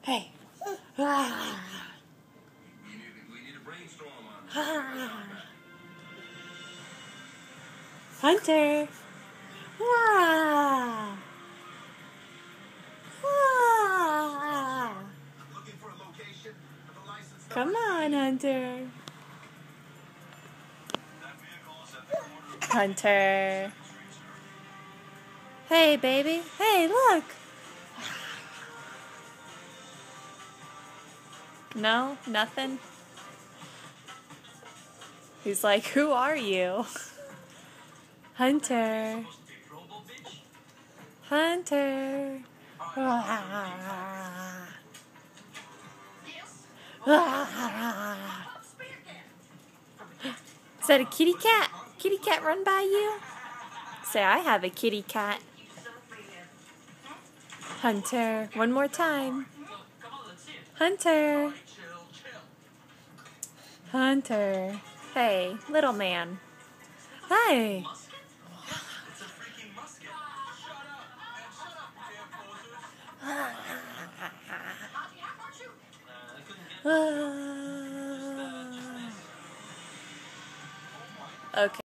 Hey. Hunter. Come on, Hunter. Hunter. Hey, baby. Hey, look. No? Nothing? He's like, who are you? Hunter. Hunter. Is that a kitty cat? Kitty cat run by you? Say, I have a kitty cat. Hunter. One more time. Hunter. Hunter. Hey, little man. Hi. Okay.